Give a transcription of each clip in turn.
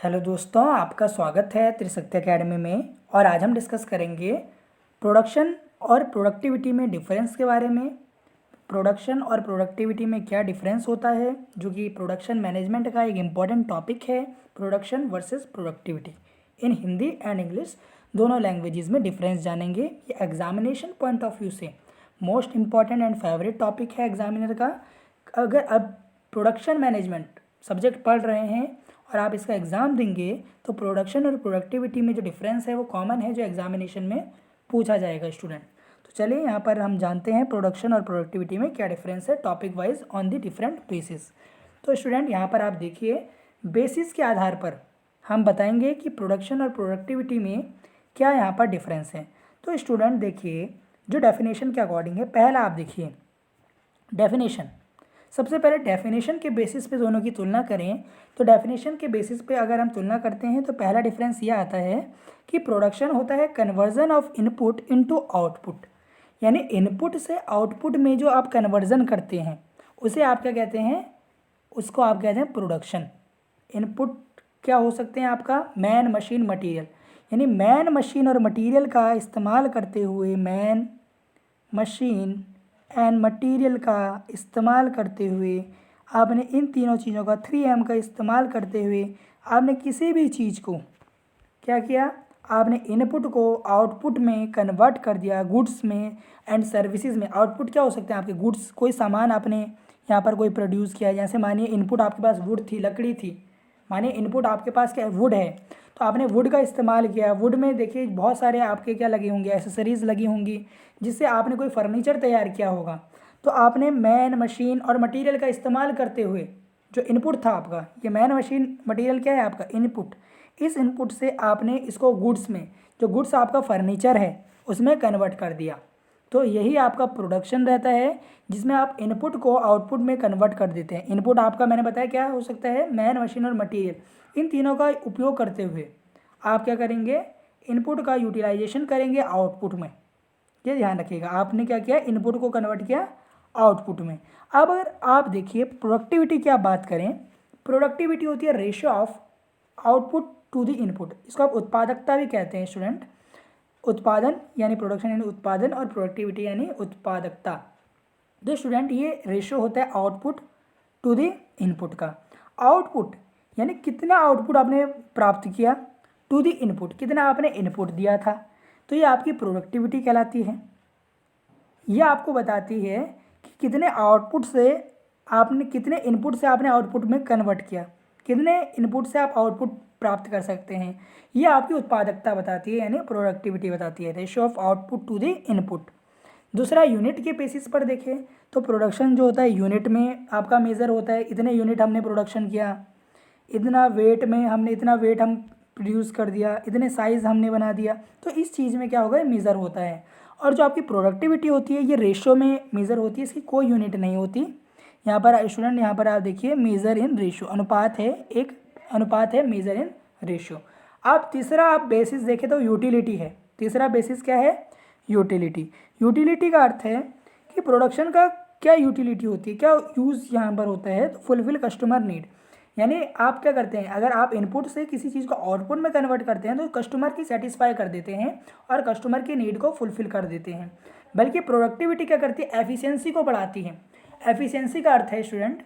Hello दोस्तों, आपका स्वागत है त्रिशक्ति एकेडमी में। और आज हम डिस्कस करेंगे प्रोडक्शन और प्रोडक्टिविटी में डिफरेंस के बारे में। प्रोडक्शन और प्रोडक्टिविटी में क्या डिफरेंस होता है, जो कि प्रोडक्शन मैनेजमेंट का एक इम्पॉर्टेंट टॉपिक है। Production versus productivity in Hindi and English दोनों लैंग्वेजेस में डिफरेंस जानेंगे। ये एग्जामिनेशन पॉइंट ऑफ व्यू से most important and favourite topic है एग्जामिनर का। अगर अब प्रोडक्शन मैनेजमेंट सब्जेक्ट पढ़ रहे हैं और आप इसका एग्ज़ाम देंगे तो प्रोडक्शन और प्रोडक्टिविटी में जो डिफरेंस है वो कॉमन है, जो एग्जामिनेशन में पूछा जाएगा स्टूडेंट। तो चलिए यहाँ पर हम जानते हैं प्रोडक्शन और प्रोडक्टिविटी में क्या डिफरेंस है topic wise on the different basis. तो स्टूडेंट यहाँ पर आप देखिए, बेसिस के आधार पर हम बताएंगे कि प्रोडक्शन और प्रोडक्टिविटी में क्या यहाँ पर डिफरेंस है। तो स्टूडेंट देखिए, जो डेफिनेशन के अकॉर्डिंग है, पहला आप देखिए डेफिनेशन। सबसे पहले डेफिनेशन के बेसिस पे दोनों की तुलना करें तो डेफिनेशन के बेसिस पे अगर हम तुलना करते हैं तो पहला डिफरेंस यह आता है कि प्रोडक्शन होता है conversion of input into output. यानी इनपुट से आउटपुट में जो आप कन्वर्जन करते हैं उसे आप क्या कहते हैं, उसको आप कहते हैं प्रोडक्शन। इनपुट क्या हो सकते हैं आपका, मैन मशीन मटीरियल। यानी मैन मशीन और मटीरियल का इस्तेमाल करते हुए, मैन मशीन एंड मटेरियल का इस्तेमाल करते हुए आपने इन तीनों चीज़ों का 3M का इस्तेमाल करते हुए आपने किसी भी चीज़ को क्या किया, आपने इनपुट को आउटपुट में कन्वर्ट कर दिया, गुड्स में एंड सर्विसेज में। आउटपुट क्या हो सकते हैं आपके, गुड्स, कोई सामान आपने यहाँ पर कोई प्रोड्यूस किया है। जैसे मानिए इनपुट आपके पास वुड थी, लकड़ी थी। मानिए इनपुट आपके पास क्या है, वुड है, तो आपने वुड का इस्तेमाल किया। वुड में देखिए बहुत सारे आपके क्या लगे होंगे, एसेसरीज़ लगी होंगी, जिससे आपने कोई फर्नीचर तैयार किया होगा। तो आपने मैन मशीन और मटेरियल का इस्तेमाल करते हुए जो इनपुट था आपका, ये मैन मशीन मटेरियल क्या है आपका इनपुट, इस इनपुट से आपने इसको गुड्स में, जो गुड्स आपका फर्नीचर है उसमें कन्वर्ट कर दिया। तो यही आपका प्रोडक्शन रहता है, जिसमें आप इनपुट को आउटपुट में कन्वर्ट कर देते हैं। इनपुट आपका मैंने बताया क्या हो सकता है, मैन मशीन और मटेरियल। इन तीनों का उपयोग करते हुए आप क्या करेंगे, इनपुट का यूटिलाइजेशन करेंगे आउटपुट में। ये ध्यान रखिएगा, आपने क्या किया, इनपुट को कन्वर्ट किया आउटपुट में। अब अगर आप देखिए प्रोडक्टिविटी की आप बात करें, प्रोडक्टिविटी होती है ratio of output to the input. इसको आप उत्पादकता भी कहते हैं स्टूडेंट। उत्पादन यानी प्रोडक्शन यानी उत्पादन, और प्रोडक्टिविटी यानी उत्पादकता। तो स्टूडेंट ये रेशियो होता है आउटपुट टू द इनपुट का। आउटपुट यानी कितना आउटपुट आपने प्राप्त किया, टू द इनपुट कितना आपने इनपुट दिया था, तो ये आपकी प्रोडक्टिविटी कहलाती है। यह आपको बताती है कि कितने आउटपुट से आपने, कितने इनपुट से आपने आउटपुट में कन्वर्ट किया, कितने इनपुट से आप आउटपुट प्राप्त कर सकते हैं। ये आपकी उत्पादकता बताती है, यानी प्रोडक्टिविटी बताती है, ratio of output to the input. दूसरा, यूनिट के बेसिस पर देखें तो प्रोडक्शन जो होता है यूनिट में आपका मेज़र होता है। इतने यूनिट हमने प्रोडक्शन किया, इतना वेट में हमने, इतना वेट हम प्रोड्यूस कर दिया, इतने साइज़ हमने बना दिया। तो इस चीज़ में क्या होगा, मेज़र होता है। और जो आपकी प्रोडक्टिविटी होती है ये रेशियो में मेज़र होती है, इसकी कोई यूनिट नहीं होती। यहाँ पर स्टूडेंट, यहाँ पर आप देखिए मेज़र इन रेशियो, अनुपात है, एक अनुपात है, मेज़र इन रेशियो। अब तीसरा आप बेसिस देखें तो यूटिलिटी है। तीसरा बेसिस क्या है, यूटिलिटी। यूटिलिटी का अर्थ है कि प्रोडक्शन का क्या यूटिलिटी होती है, क्या यूज़ यहाँ पर होता है, तो फुलफिल कस्टमर नीड। यानी आप क्या करते हैं, अगर आप इनपुट से किसी चीज़ को आउटपुट में कन्वर्ट करते हैं तो कस्टमर की सेटिस्फाई कर देते हैं और कस्टमर की नीड को फुलफिल कर देते हैं। बल्कि प्रोडक्टिविटी क्या करती है, एफिशिएंसी को बढ़ाती है। एफिशिएंसी का अर्थ है स्टूडेंट,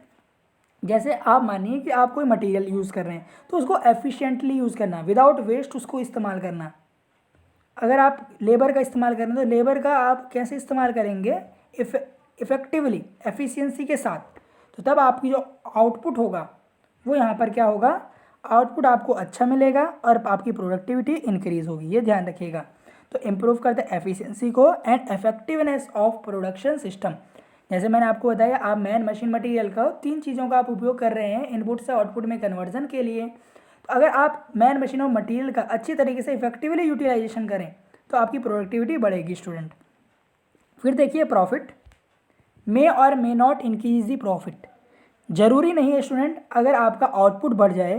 जैसे आप मानिए कि आप कोई मटेरियल यूज़ कर रहे हैं तो उसको एफिशिएंटली यूज़ करना, विदाउट वेस्ट उसको इस्तेमाल करना। अगर आप लेबर का इस्तेमाल करें तो लेबर का आप कैसे इस्तेमाल करेंगे, इफ़ेक्टिवली, एफिशिएंसी के साथ। तो तब आपकी जो आउटपुट होगा वो यहाँ पर क्या होगा, आउटपुट आपको अच्छा मिलेगा और आपकी प्रोडक्टिविटी इंक्रीज़ होगी। ये ध्यान रखिएगा। तो इम्प्रूव करते हैं एफिशिएंसी को and effectiveness of production system. जैसे मैंने आपको बताया, आप मैन मशीन मटेरियल का 3 चीज़ों का आप उपयोग कर रहे हैं इनपुट से आउटपुट में कन्वर्जन के लिए। तो अगर आप मैन मशीन और मटेरियल का अच्छी तरीके से इफेक्टिवली यूटिलाइजेशन करें तो आपकी प्रोडक्टिविटी बढ़ेगी स्टूडेंट। फिर देखिए प्रॉफिट, मे और may not increase the profit. ज़रूरी नहीं है स्टूडेंट अगर आपका आउटपुट बढ़ जाए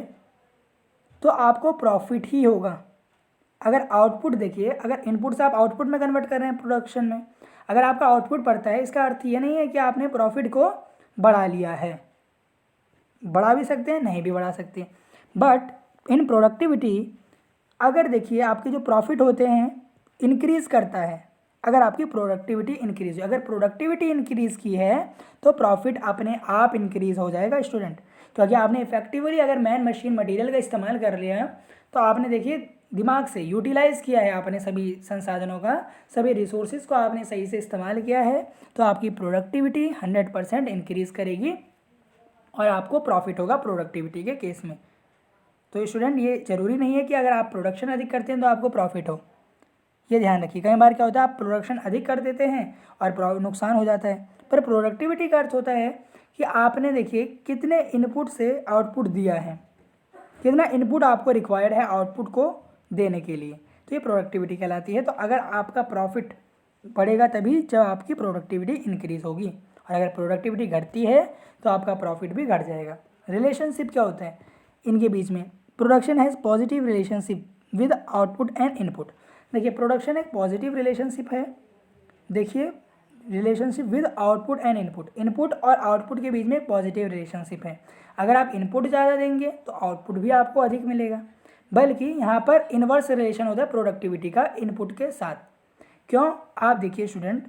तो आपको प्रॉफिट ही होगा। अगर आउटपुट देखिए, अगर इनपुट से आप आउटपुट में कन्वर्ट कर रहे हैं प्रोडक्शन में, अगर आपका आउटपुट बढ़ता है इसका अर्थ ये नहीं है कि आपने प्रॉफिट को बढ़ा लिया है। बढ़ा भी सकते हैं, नहीं भी बढ़ा सकते, बट इन प्रोडक्टिविटी अगर देखिए आपके जो प्रॉफिट होते हैं इंक्रीज़ करता है, अगर आपकी प्रोडक्टिविटी इंक्रीज, अगर प्रोडक्टिविटी इंक्रीज़ की है तो प्रॉफिट अपने आप इंक्रीज़ हो जाएगा स्टूडेंट। क्योंकि आपने इफेक्टिवली अगर मैन मशीन मटेरियल का इस्तेमाल कर लिया है तो आपने देखिए दिमाग से यूटिलाइज़ किया है, आपने सभी संसाधनों का, सभी रिसोर्सेज को आपने सही से इस्तेमाल किया है, तो आपकी प्रोडक्टिविटी 100% इंक्रीज़ करेगी और आपको प्रॉफिट होगा प्रोडक्टिविटी के केस में। तो स्टूडेंट ये ज़रूरी नहीं है कि अगर आप प्रोडक्शन अधिक करते हैं तो आपको प्रॉफिट हो, ये ध्यान रखिए। कई बार क्या होता है आप प्रोडक्शन अधिक कर देते हैं और नुकसान हो जाता है, पर प्रोडक्टिविटी का अर्थ होता है कि आपने देखिए कितने इनपुट से आउटपुट दिया है, कितना इनपुट आपको रिक्वायर्ड है आउटपुट को देने के लिए, तो ये प्रोडक्टिविटी कहलाती है। तो अगर आपका प्रॉफिट बढ़ेगा तभी जब आपकी प्रोडक्टिविटी इंक्रीज होगी, और अगर प्रोडक्टिविटी घटती है तो आपका प्रॉफिट भी घट जाएगा। रिलेशनशिप क्या होता है इनके बीच में? Production has positive relationship with output and input. देखिए प्रोडक्शन एक पॉजिटिव रिलेशनशिप है, देखिए relationship with output and input, input और आउटपुट के बीच में एक पॉजिटिव रिलेशनशिप है। अगर आप इनपुट ज़्यादा देंगे तो आउटपुट भी आपको अधिक मिलेगा, बल्कि यहाँ पर इनवर्स रिलेशन होता है प्रोडक्टिविटी का इनपुट के साथ। क्यों? आप देखिए स्टूडेंट,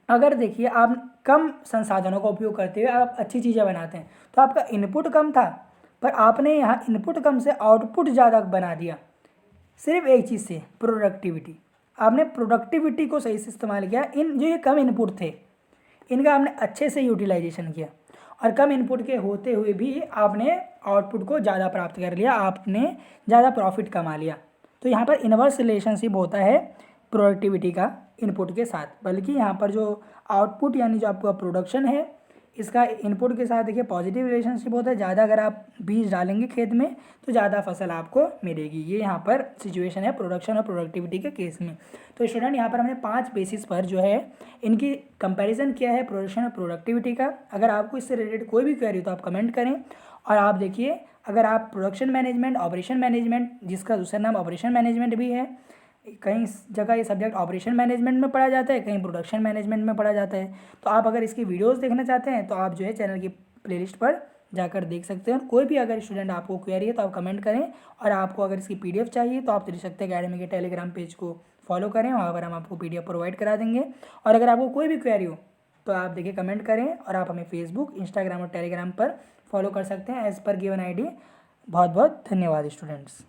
अगर देखिए आप कम संसाधनों का उपयोग करते हुए आप अच्छी चीज़ें बनाते हैं तो आपका इनपुट कम था, पर आपने यहाँ इनपुट कम से आउटपुट ज़्यादा बना दिया, सिर्फ एक चीज़ से, प्रोडक्टिविटी। आपने प्रोडक्टिविटी को सही से इस्तेमाल किया, इन जो ये कम इनपुट थे इनका आपने अच्छे से यूटिलाइजेशन किया, और कम इनपुट के होते हुए भी आपने आउटपुट को ज़्यादा प्राप्त कर लिया, आपने ज़्यादा प्रॉफिट कमा लिया। तो यहाँ पर इनवर्स रिलेशनशिप होता है प्रोडक्टिविटी का इनपुट के साथ, बल्कि यहाँ पर जो आउटपुट यानी जो आपका प्रोडक्शन है इसका इनपुट के साथ देखिए पॉजिटिव रिलेशनशिप होता है। ज़्यादा अगर आप बीज डालेंगे खेत में तो ज़्यादा फसल आपको मिलेगी, ये यहाँ पर सिचुएशन है प्रोडक्शन और प्रोडक्टिविटी के केस में। तो स्टूडेंट यहाँ पर हमने 5 बेसिस पर जो है इनकी कंपैरिजन किया है प्रोडक्शन और प्रोडक्टिविटी का। अगर आपको इससे रिलेटेड कोई भी क्वेरी तो आप कमेंट करें। और आप देखिए अगर आप प्रोडक्शन मैनेजमेंट, ऑपरेशन मैनेजमेंट, जिसका दूसरा नाम ऑपरेशन मैनेजमेंट भी है, कहीं जगह ये सब्जेक्ट ऑपरेशन मैनेजमेंट में पढ़ा जाता है, कहीं प्रोडक्शन मैनेजमेंट में पढ़ा जाता है। तो आप अगर इसकी वीडियोस देखना चाहते हैं तो आप जो है चैनल की प्लेलिस्ट पर जाकर देख सकते हैं। कोई भी अगर स्टूडेंट आपको क्वेरी है तो आप कमेंट करें, और आपको अगर इसकी PDF चाहिए तो आप त्रिशक्ति एकेडमी के टेलीग्राम पेज को फॉलो करें, वहाँ पर हम आपको PDF प्रोवाइड करा देंगे। और अगर आपको कोई भी क्वेरी हो तो आप देखिए कमेंट करें, और आप हमें फेसबुक, इंस्टाग्राम और टेलीग्राम पर फॉलो कर सकते हैं एज़ पर गिवन ID। बहुत बहुत धन्यवाद स्टूडेंट्स।